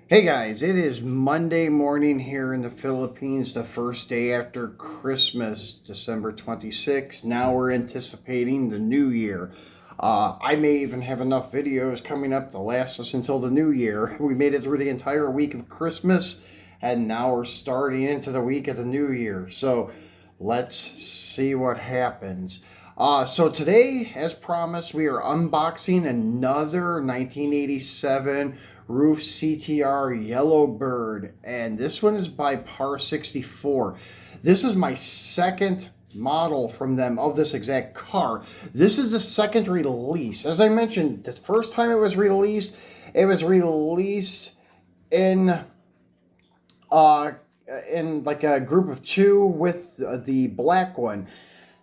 Hey guys, it is Monday morning here in the Philippines, the first day after Christmas, December 26th. Now we're anticipating the new year. I may even have enough videos coming up to last us until the new year. We made it through the entire week of Christmas, and now we're starting into the week of the new year. So let's see what happens. So today, as promised, we are unboxing another 1987 RUF CTR Yellowbird, and this one is by Para64. This is my second model from them of this exact car. This is the second release. As I mentioned, the first time it was released in like a group of two with the black one.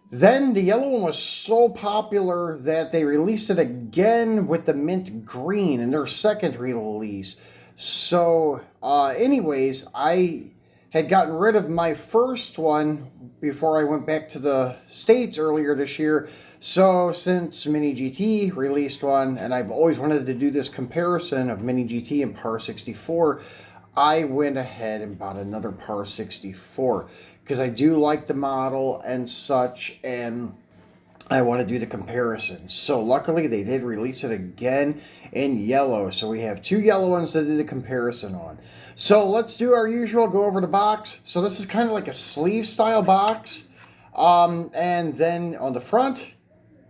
Then the yellow one was so popular that they released it again with the mint green in their second release. So anyways, I had gotten rid of my first one before I went back to the States earlier this year. So since Mini GT released one, and I've always wanted to do this comparison of Mini GT and Para64, I went ahead and bought another Para64 because I do like the model and such, and I want to do the comparison. So luckily they did release it again in yellow. So we have two yellow ones to do the comparison on. So let's do our usual, go over the box. So this is kind of like a sleeve style box. And then on the front,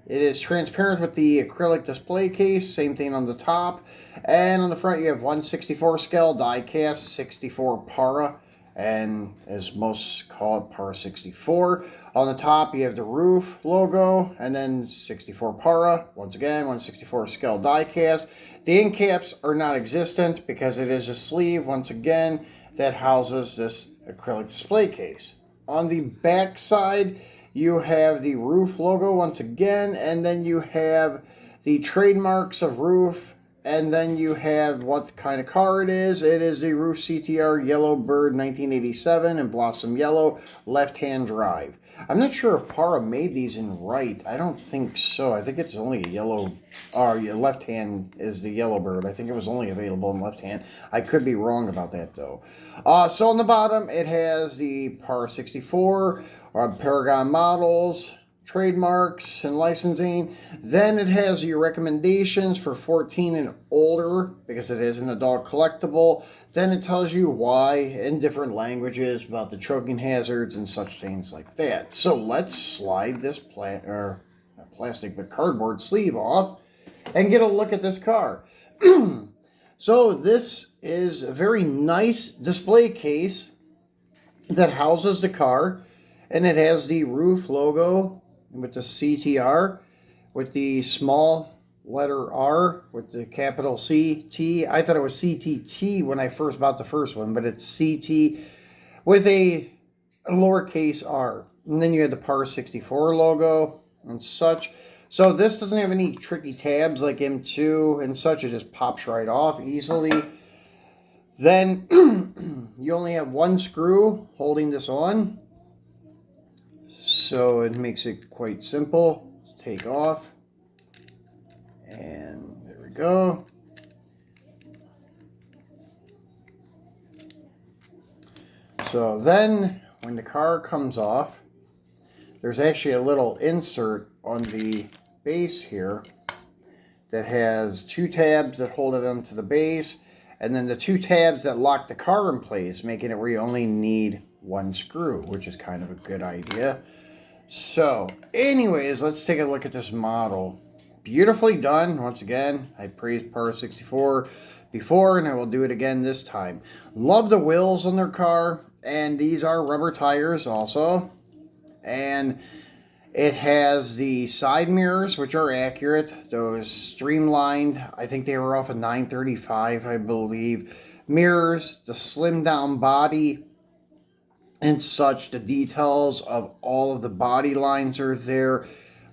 it is transparent with the acrylic display case. Same thing on the top. And on the front, you have 1/64 scale diecast 64 Para, and as most call it, Para64. On the top, you have the RUF logo, and then 64 Para. Once again, 1/64 scale diecast. The end caps are not existent because it is a sleeve, once again, that houses this acrylic display case. On the back side, you have the RUF logo once again, and then you have the trademarks of RUF, and then you have what kind of car it is. It is the RUF CTR Yellowbird 1987 in Blossom Yellow, left-hand drive. I'm not sure if Para made these in right. I don't think so. I think it's only a yellow, left hand is the Yellowbird. I think it was only available in left hand. I could be wrong about that though. So on the bottom, it has the Para64 Paragon models, trademarks, and licensing. Then it has your recommendations for 14 and older because it is an adult collectible. Then it tells you why in different languages about the choking hazards and such things like that. So let's slide this not plastic but cardboard sleeve off and get a look at this car. So this is a very nice display case that houses the car, and it has the RUF logo with the CTR, with the small letter R, with the capital CT. I thought it was CTT when I first bought the first one, but it's CT with a lowercase r. And then you had the Para64 logo and such. So this doesn't have any tricky tabs like M2 and such. It just pops right off easily. Then you only have one screw holding this on. So it makes it quite simple. Take off. And there we go. So then when the car comes off, there's actually a little insert on the base here that has two tabs that hold it onto the base, and then the two tabs that lock the car in place, making it where you only need one screw, which is kind of a good idea. So anyways, let's take a look at this model. Beautifully done. Once again, I praised Para64 before, and I will do it again this time. Love the wheels on their car, and these are rubber tires also. And it has the side mirrors, which are accurate. Those streamlined, I think they were off of 935, I believe. Mirrors, the slim down body and such. The details of all of the body lines are there,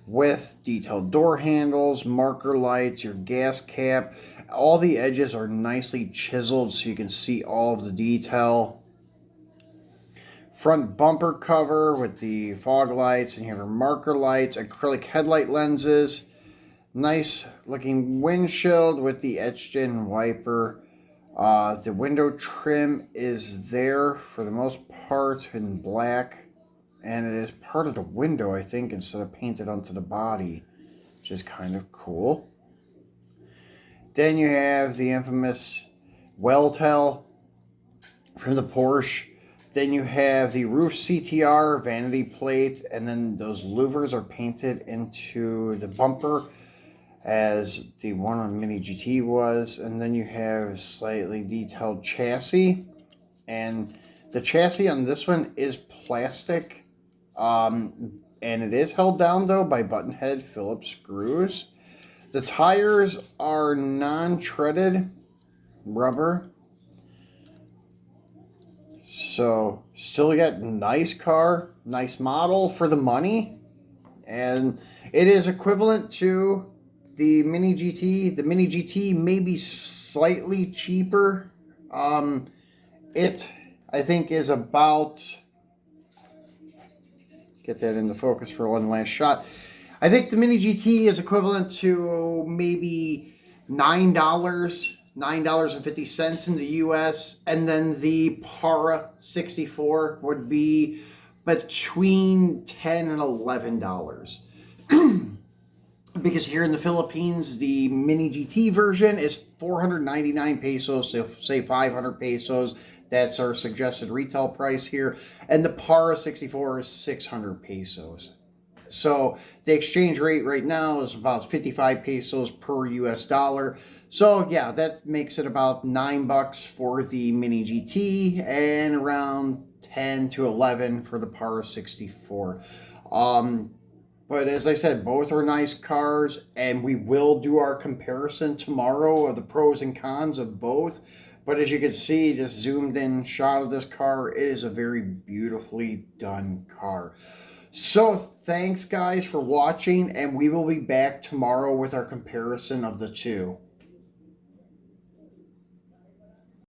with detailed door handles, marker lights, your gas cap. All the edges are nicely chiseled so you can see all of the detail. Front bumper cover with the fog lights, and you have your marker lights, acrylic headlight lenses, nice looking windshield with the etched in wiper The window trim is there for the most part in black, and it is part of the window, I think, instead of painted onto the body, which is kind of cool. Then you have the infamous well tail from the Porsche. Then you have the RUF CTR vanity plate, and then those louvers are painted into the bumper as the one on Mini GT was. And then you have slightly detailed chassis, and the chassis on this one is plastic, and it is held down though by button head Phillips screws. The tires are non-treaded rubber. So, still got nice car, nice model for the money. And it is equivalent to the Mini GT. The Mini GT may be slightly cheaper. It, I think, is about... Get that into focus for one last shot. I think the Mini GT is equivalent to maybe $9.50 in the US, and then the Para64 would be between $10 and $11. Because here in the Philippines, the Mini GT version is 499 pesos, so say 500 pesos. That's our suggested retail price here. And the Para64 is 600 pesos. So the exchange rate right now is about 55 pesos per US dollar. So yeah, that makes it about $9 for the Mini GT and around 10 to 11 for the Para64. But as I said, both are nice cars, and we will do our comparison tomorrow of the pros and cons of both. But as you can see, just zoomed in shot of this car, it is a very beautifully done car. So thanks guys for watching, and we will be back tomorrow with our comparison of the two.